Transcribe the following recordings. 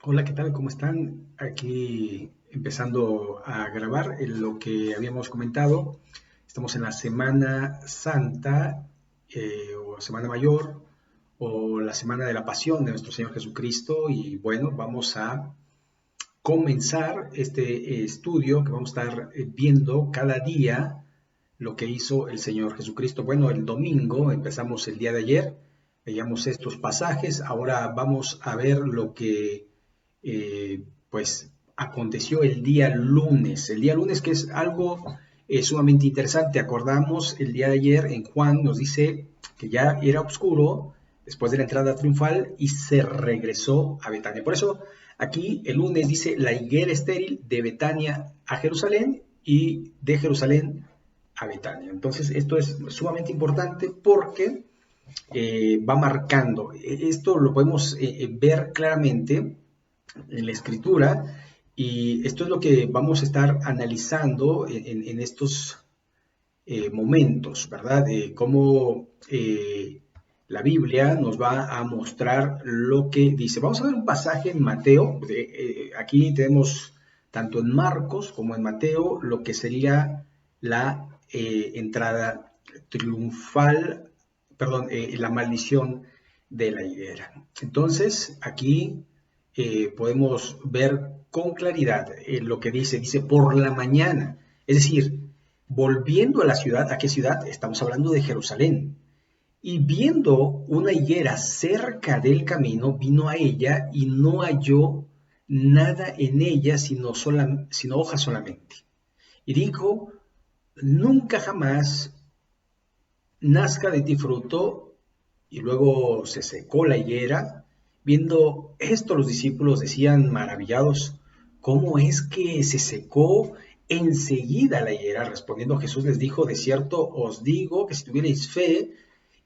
Hola, ¿qué tal? ¿Cómo están? Aquí empezando a grabar en lo que habíamos comentado. Estamos en la Semana Santa o Semana Mayor o la Semana de la Pasión de nuestro Señor Jesucristo y bueno, vamos a comenzar este estudio que vamos a estar viendo cada día lo que hizo el Señor Jesucristo. Bueno, el domingo empezamos el día de ayer, veíamos estos pasajes, ahora vamos a ver lo que pues aconteció el día lunes que es algo sumamente interesante. Acordamos el día de ayer en Juan nos dice que ya era oscuro después de la entrada triunfal y se regresó a Betania. Por eso aquí el lunes dice la higuera estéril de Betania a Jerusalén y de Jerusalén a Betania. Entonces esto es sumamente importante porque va marcando. Esto lo podemos ver claramente en la escritura y esto es lo que vamos a estar analizando en estos momentos, ¿verdad? Cómo la Biblia nos va a mostrar lo que dice. Vamos a ver un pasaje en Mateo. Aquí tenemos tanto en Marcos como en Mateo lo que sería la entrada triunfal, perdón, la maldición de la higuera. Entonces, aquí podemos ver con claridad lo que dice por la mañana, es decir, volviendo a la ciudad. ¿A qué ciudad? Estamos hablando de Jerusalén. Y viendo una higuera cerca del camino, vino a ella y no halló nada en ella sino hojas solamente. Y dijo, nunca jamás nazca de ti fruto. Y luego se secó la higuera. Viendo esto, los discípulos decían maravillados, ¿cómo es que se secó enseguida la higuera? Respondiendo Jesús les dijo, de cierto os digo que si tuvierais fe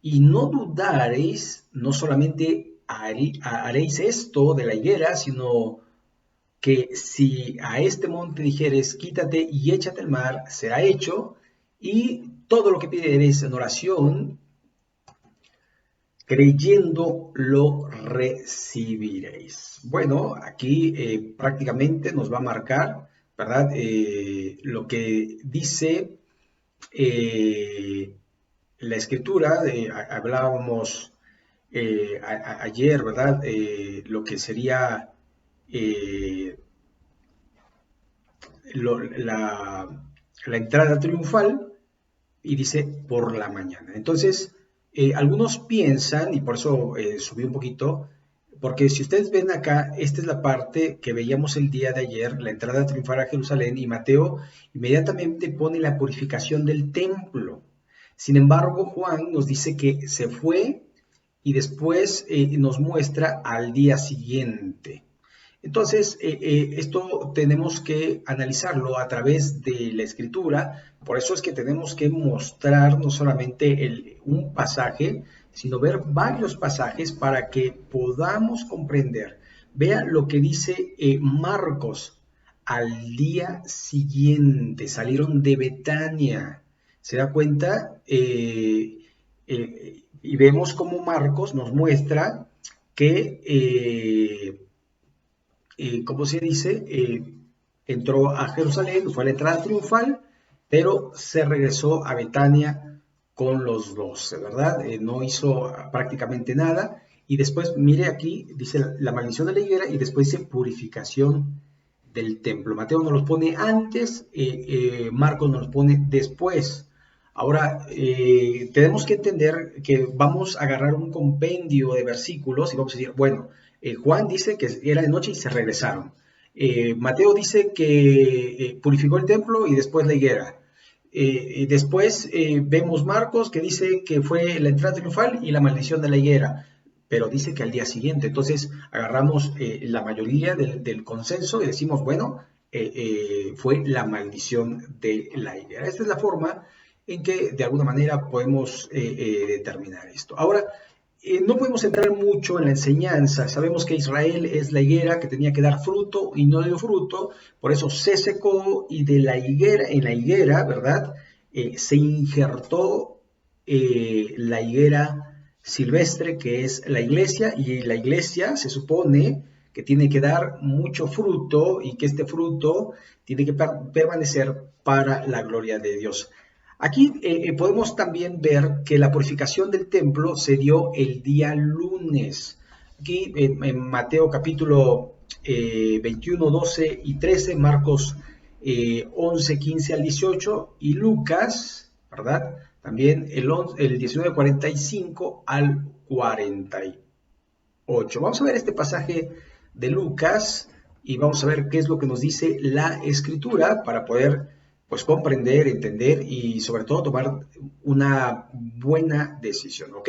y no dudareis, no solamente haréis esto de la higuera, sino que si a este monte dijeres, quítate y échate al mar, será hecho, y todo lo que pidiereis en oración, creyendo lo recibiréis. Bueno, aquí prácticamente nos va a marcar, ¿verdad? Lo que dice la escritura. Hablábamos ayer, ¿verdad? Lo que sería eh, la, la entrada triunfal y dice por la mañana. Entonces, algunos piensan, y por eso subí un poquito, porque si ustedes ven acá, esta es la parte que veíamos el día de ayer, la entrada triunfal a Jerusalén, y Mateo inmediatamente pone la purificación del templo. Sin embargo, Juan nos dice que se fue y después nos muestra al día siguiente. Entonces, esto tenemos que analizarlo a través de la escritura, por eso es que tenemos que mostrar no solamente un pasaje, sino ver varios pasajes para que podamos comprender. Vea lo que dice Marcos. Al día siguiente salieron de Betania. ¿Se da cuenta? Y vemos cómo Marcos nos muestra que ¿cómo se dice? Entró a Jerusalén, fue a la entrada triunfal, pero se regresó a Betania con los 12, ¿verdad? No hizo prácticamente nada. Y después, mire aquí, dice la maldición de la higuera y después dice purificación del templo. Mateo nos los pone antes, Marcos nos los pone después. Ahora, tenemos que entender que vamos a agarrar un compendio de versículos y vamos a decir, bueno, Juan dice que era de noche y se regresaron. Mateo dice que purificó el templo y después la higuera. Después vemos Marcos que dice que fue la entrada triunfal y la maldición de la higuera, pero dice que al día siguiente. Entonces agarramos la mayoría del consenso y decimos, bueno, fue la maldición de la higuera. Esta es la forma en que de alguna manera podemos determinar esto. Ahora, no podemos entrar mucho en la enseñanza. Sabemos que Israel es la higuera que tenía que dar fruto y no dio fruto, por eso se secó y de la higuera, en la higuera, ¿verdad? Se injertó la higuera silvestre que es la iglesia y la iglesia se supone que tiene que dar mucho fruto y que este fruto tiene que permanecer para la gloria de Dios. Aquí podemos también ver que la purificación del templo se dio el día lunes. Aquí en Mateo capítulo 21, 12 y 13, Marcos 11, 15 al 18 y Lucas, ¿verdad? También el 19, 45 al 48. Vamos a ver este pasaje de Lucas y vamos a ver qué es lo que nos dice la Escritura para poder pues comprender, entender y sobre todo tomar una buena decisión, ¿ok?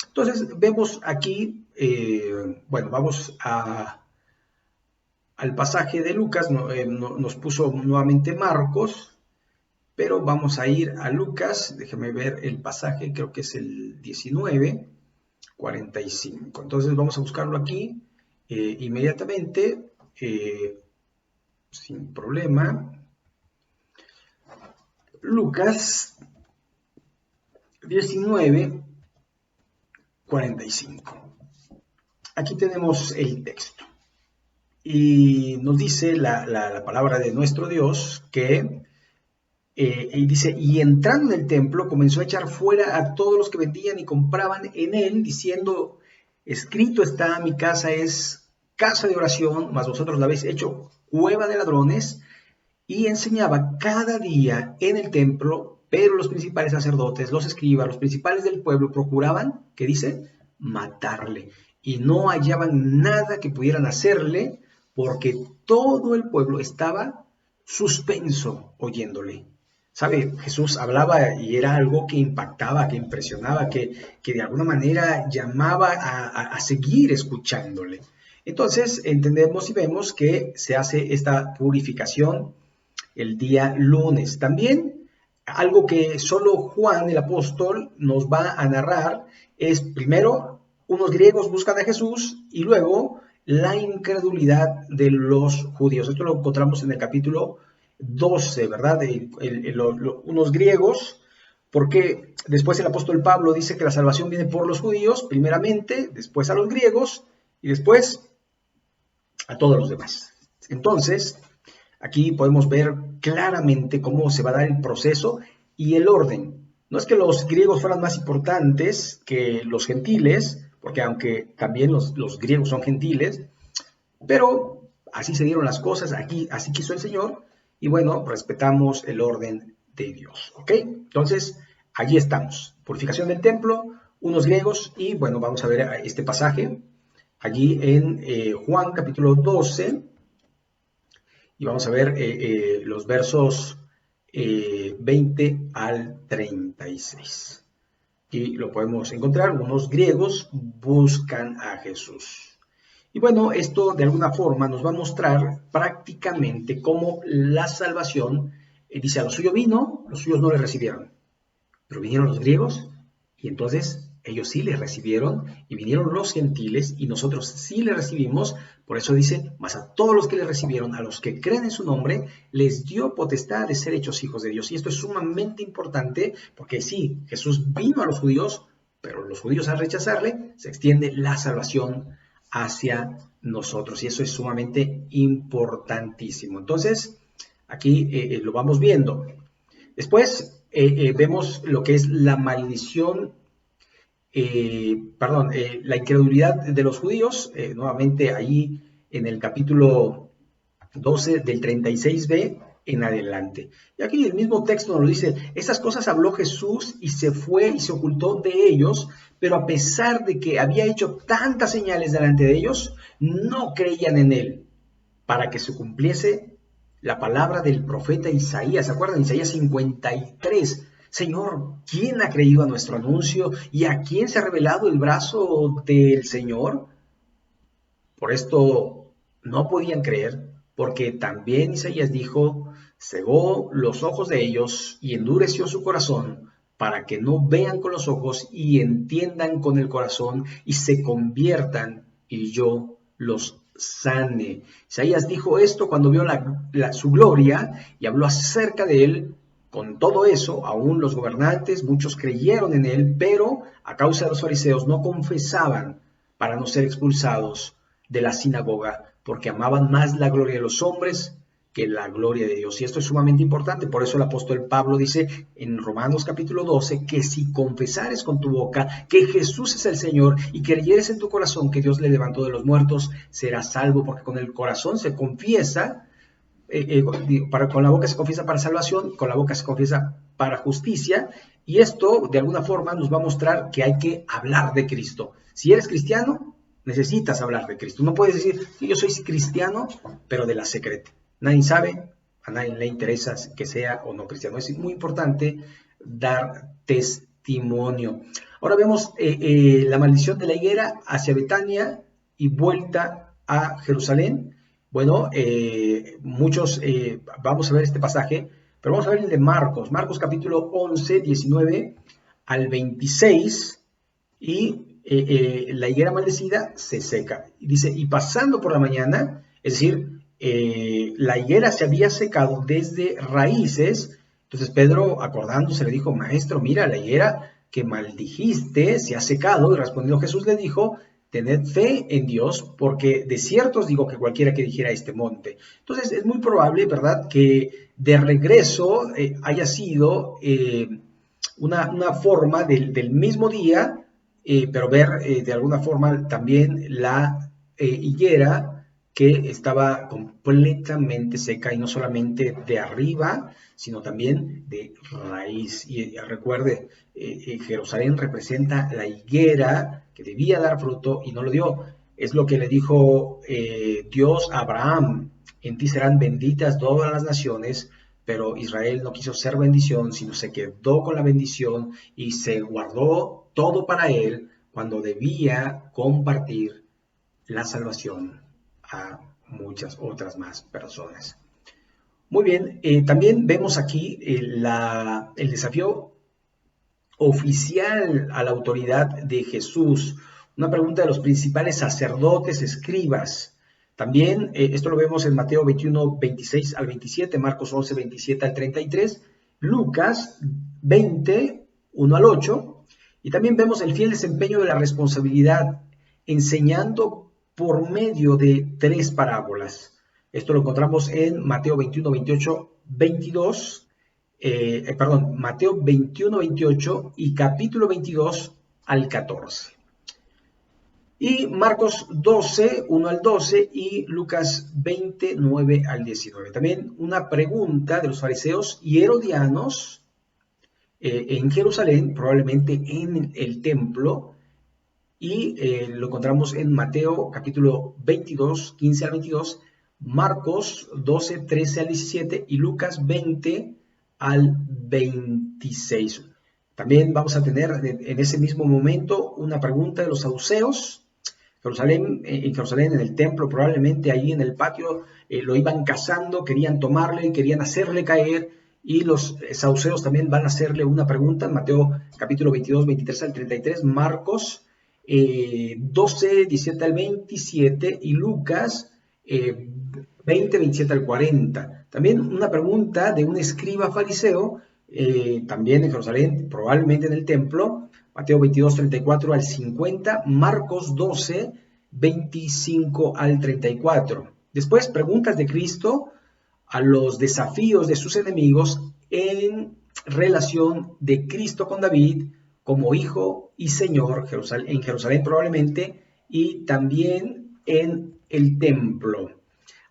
Entonces vemos aquí, bueno, vamos al pasaje de Lucas, nos puso nuevamente Marcos, pero vamos a ir a Lucas, déjeme ver el pasaje, creo que es el 19, 45. Entonces vamos a buscarlo aquí inmediatamente, sin problema. Lucas 19, 45. Aquí tenemos el texto. Y nos dice la palabra de nuestro Dios que, y dice, y entrando en el templo comenzó a echar fuera a todos los que vendían y compraban en él, diciendo, escrito está, mi casa es casa de oración, mas vosotros la habéis hecho cueva de ladrones, y enseñaba cada día en el templo, pero los principales sacerdotes, los escribas, los principales del pueblo procuraban, ¿qué dice? Matarle, y no hallaban nada que pudieran hacerle, porque todo el pueblo estaba suspenso oyéndole. ¿Sabe? Jesús hablaba y era algo que impactaba, que impresionaba, que de alguna manera llamaba a seguir escuchándole. Entonces entendemos y vemos que se hace esta purificación el día lunes. También algo que solo Juan el apóstol nos va a narrar es primero unos griegos buscan a Jesús y luego la incredulidad de los judíos. Esto lo encontramos en el capítulo 12, ¿verdad? Unos griegos, porque después el apóstol Pablo dice que la salvación viene por los judíos, primeramente, después a los griegos y después a todos los demás. Entonces, aquí podemos ver claramente cómo se va a dar el proceso y el orden. No es que los griegos fueran más importantes que los gentiles, porque aunque también los griegos son gentiles, pero así se dieron las cosas, aquí así quiso el Señor, y bueno, respetamos el orden de Dios, ¿ok? Entonces, allí estamos, purificación del templo, unos griegos, y bueno, vamos a ver este pasaje, allí en Juan capítulo 12, y vamos a ver los versos 20 al 36. Aquí lo podemos encontrar, unos griegos buscan a Jesús. Y bueno, esto de alguna forma nos va a mostrar prácticamente cómo la salvación, dice, a los suyos vino, los suyos no le recibieron, pero vinieron los griegos y entonces ellos sí le recibieron y vinieron los gentiles y nosotros sí le recibimos. Por eso dice, mas a todos los que le recibieron, a los que creen en su nombre, les dio potestad de ser hechos hijos de Dios. Y esto es sumamente importante porque sí, Jesús vino a los judíos, pero los judíos al rechazarle, se extiende la salvación hacia nosotros. Y eso es sumamente importantísimo. Entonces, aquí lo vamos viendo. Después vemos lo que es la maldición, la incredulidad de los judíos, nuevamente ahí en el capítulo 12 del 36b en adelante. Y aquí el mismo texto nos lo dice, estas cosas habló Jesús y se fue y se ocultó de ellos, pero a pesar de que había hecho tantas señales delante de ellos, no creían en él, para que se cumpliese la palabra del profeta Isaías. ¿Se acuerdan? Isaías 53. Señor, ¿quién ha creído a nuestro anuncio y a quién se ha revelado el brazo del Señor? Por esto no podían creer, porque también Isaías dijo, cegó los ojos de ellos y endureció su corazón, para que no vean con los ojos y entiendan con el corazón y se conviertan y yo los sane. Isaías dijo esto cuando vio su gloria y habló acerca de él. Con todo eso, aún los gobernantes, muchos creyeron en él, pero a causa de los fariseos no confesaban para no ser expulsados de la sinagoga, porque amaban más la gloria de los hombres que la gloria de Dios. Y esto es sumamente importante. Por eso el apóstol Pablo dice en Romanos capítulo 12 que si confesares con tu boca que Jesús es el Señor y creyeres en tu corazón que Dios le levantó de los muertos, serás salvo, porque con el corazón se confiesa, con la boca se confiesa para salvación, con la boca se confiesa para justicia, y esto de alguna forma nos va a mostrar que hay que hablar de Cristo. Si eres cristiano, necesitas hablar de Cristo. No puedes decir que yo soy cristiano, pero de la secreta. Nadie sabe, a nadie le interesa que sea o no cristiano. Es muy importante dar testimonio. Ahora vemos la maldición de la higuera hacia Betania y vuelta a Jerusalén. Bueno, muchos vamos a ver este pasaje, pero vamos a ver el de Marcos. Marcos capítulo 11, 19 al 26, y la higuera maldecida se seca. Y dice, y pasando por la mañana, es decir, la higuera se había secado desde raíces. Entonces Pedro, acordándose, le dijo, maestro, mira, la higuera que maldijiste se ha secado. Y respondiendo Jesús le dijo, tened fe en Dios, porque de cierto os digo que cualquiera que dijera a este monte. Entonces es muy probable, ¿verdad?, que de regreso haya sido una forma del mismo día, pero ver de alguna forma también la higuera que estaba completamente seca, y no solamente de arriba, sino también de raíz. Y recuerde, Jerusalén representa la higuera que debía dar fruto y no lo dio. Es lo que le dijo Dios a Abraham, en ti serán benditas todas las naciones, pero Israel no quiso ser bendición, sino se quedó con la bendición y se guardó todo para él cuando debía compartir la salvación a muchas otras más personas. Muy bien, también vemos aquí el desafío oficial a la autoridad de Jesús. Una pregunta de los principales sacerdotes, escribas. También esto lo vemos en Mateo 21, 26 al 27, Marcos 11, 27 al 33, Lucas 20, 1 al 8. Y también vemos el fiel desempeño de la responsabilidad enseñando por medio de 3 parábolas. Esto lo encontramos en Mateo 21, 28, 22. Mateo 21, 28 y capítulo 22 al 14. Y Marcos 12, 1 al 12 y Lucas 20, 9 al 19. También una pregunta de los fariseos y herodianos en Jerusalén, probablemente en el templo, y lo encontramos en Mateo capítulo 22, 15 al 22, Marcos 12, 13 al 17 y Lucas 20 al 26. También vamos a tener en ese mismo momento una pregunta de los saduceos. En Jerusalén, en el templo, probablemente ahí en el patio, lo iban cazando, querían tomarle, querían hacerle caer, y los saduceos también van a hacerle una pregunta en Mateo capítulo 22, 23 al 33, Marcos 12, 17 al 27 y Lucas 20, 27 al 40. También una pregunta de un escriba fariseo, también en Jerusalén, probablemente en el templo, Mateo 22, 34 al 50, Marcos 12, 25 al 34. Después, preguntas de Cristo a los desafíos de sus enemigos en relación de Cristo con David como hijo y señor en Jerusalén probablemente, y también en el templo.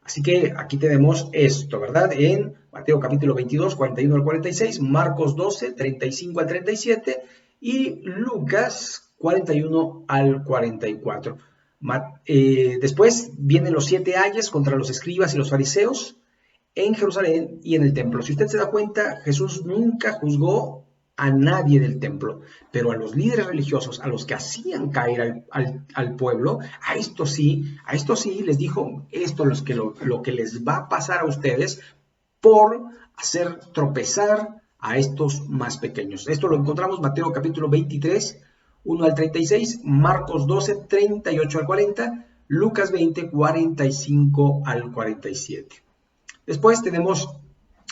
Así que aquí tenemos esto, ¿verdad? En Mateo capítulo 22, 41 al 46, Marcos 12, 35 al 37 y Lucas 41 al 44. Después vienen los 7 ayes contra los escribas y los fariseos en Jerusalén y en el templo. Si usted se da cuenta, Jesús nunca juzgó a nadie del templo, pero a los líderes religiosos, a los que hacían caer al pueblo, a esto sí les dijo, esto es lo que les va a pasar a ustedes por hacer tropezar a estos más pequeños. Esto lo encontramos en Mateo capítulo 23, 1 al 36, Marcos 12, 38 al 40, Lucas 20, 45 al 47. Después tenemos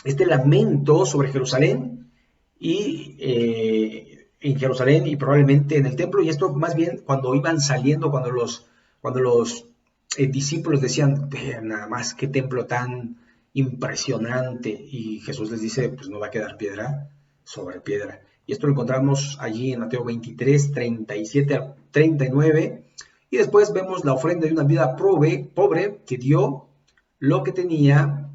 este lamento sobre Jerusalén y en Jerusalén y probablemente en el templo, y esto más bien cuando iban saliendo, cuando los discípulos decían, "Vean nada más qué templo tan impresionante", y Jesús les dice, pues no va a quedar piedra sobre piedra. Y esto lo encontramos allí en Mateo 23, 37 al 39, y después vemos la ofrenda de una viuda pobre que dio lo que tenía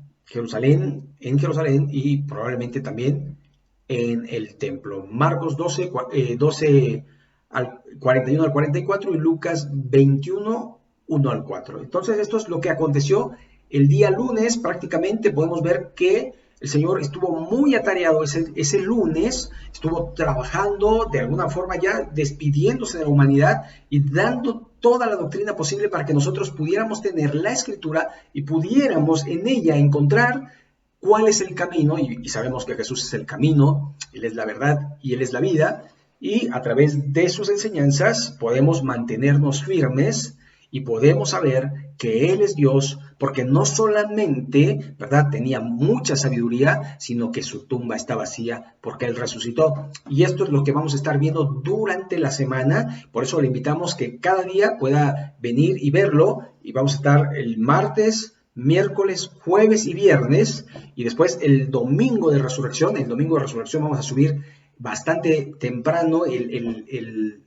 en Jerusalén y probablemente también en el templo. Marcos 12, 12 al 41 al 44 y Lucas 21, 1 al 4. Entonces esto es lo que aconteció el día lunes. Prácticamente podemos ver que el Señor estuvo muy atareado ese lunes, estuvo trabajando de alguna forma ya despidiéndose de la humanidad y dando toda la doctrina posible para que nosotros pudiéramos tener la Escritura y pudiéramos en ella encontrar cuál es el camino, y sabemos que Jesús es el camino, Él es la verdad y Él es la vida, y a través de sus enseñanzas podemos mantenernos firmes y podemos saber que Él es Dios, porque no solamente, ¿verdad?, tenía mucha sabiduría, sino que su tumba está vacía porque Él resucitó. Y esto es lo que vamos a estar viendo durante la semana, por eso le invitamos que cada día pueda venir y verlo, y vamos a estar el martes, miércoles, jueves y viernes, y después el domingo de resurrección. El domingo de resurrección vamos a subir bastante temprano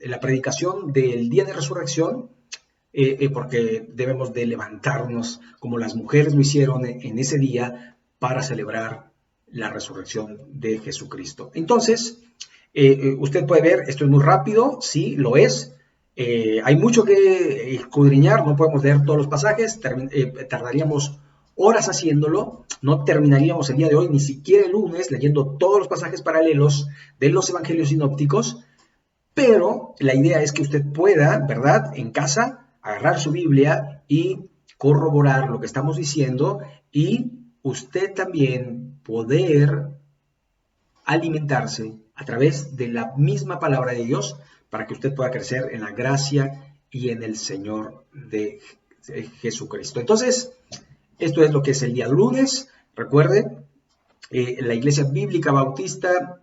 la predicación del día de resurrección, porque debemos de levantarnos como las mujeres lo hicieron en ese día para celebrar la resurrección de Jesucristo. Entonces, usted puede ver, esto es muy rápido, sí, lo es. Hay mucho que escudriñar, no podemos leer todos los pasajes, tardaríamos horas haciéndolo, no terminaríamos el día de hoy, ni siquiera el lunes, leyendo todos los pasajes paralelos de los evangelios sinópticos, pero la idea es que usted pueda, ¿verdad?, en casa, agarrar su Biblia y corroborar lo que estamos diciendo, y usted también poder alimentarse a través de la misma palabra de Dios para que usted pueda crecer en la gracia y en el Señor de Jesucristo. Entonces, esto es lo que es el día lunes. Recuerde, la Iglesia Bíblica Bautista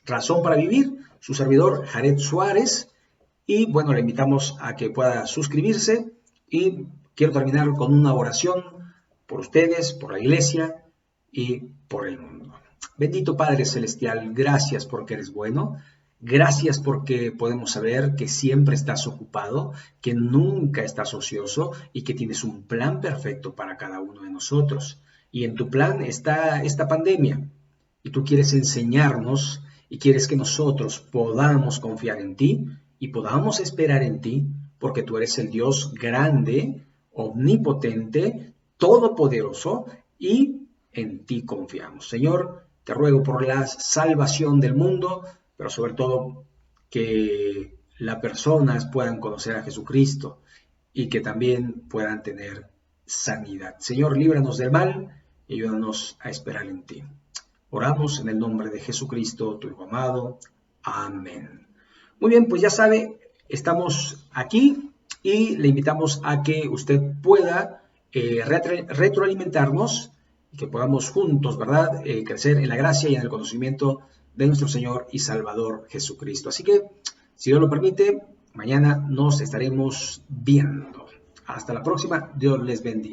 Razón para Vivir, su servidor Jared Suárez, y bueno, le invitamos a que pueda suscribirse, y quiero terminar con una oración por ustedes, por la iglesia y por el mundo. Bendito Padre Celestial, gracias porque eres bueno, gracias porque podemos saber que siempre estás ocupado, que nunca estás ocioso y que tienes un plan perfecto para cada uno de nosotros. Y en tu plan está esta pandemia, y tú quieres enseñarnos y quieres que nosotros podamos confiar en ti y podamos esperar en ti, porque tú eres el Dios grande, omnipotente, todopoderoso, y en ti confiamos. Señor, te ruego por la salvación del mundo, pero sobre todo que las personas puedan conocer a Jesucristo y que también puedan tener sanidad. Señor, líbranos del mal y ayúdanos a esperar en ti. Oramos en el nombre de Jesucristo, tu Hijo amado. Amén. Muy bien, pues ya sabe, estamos aquí y le invitamos a que usted pueda retroalimentarnos y que podamos juntos, ¿verdad?, crecer en la gracia y en el conocimiento de nuestro Señor y Salvador Jesucristo. Así que, si Dios lo permite, mañana nos estaremos viendo. Hasta la próxima. Dios les bendiga.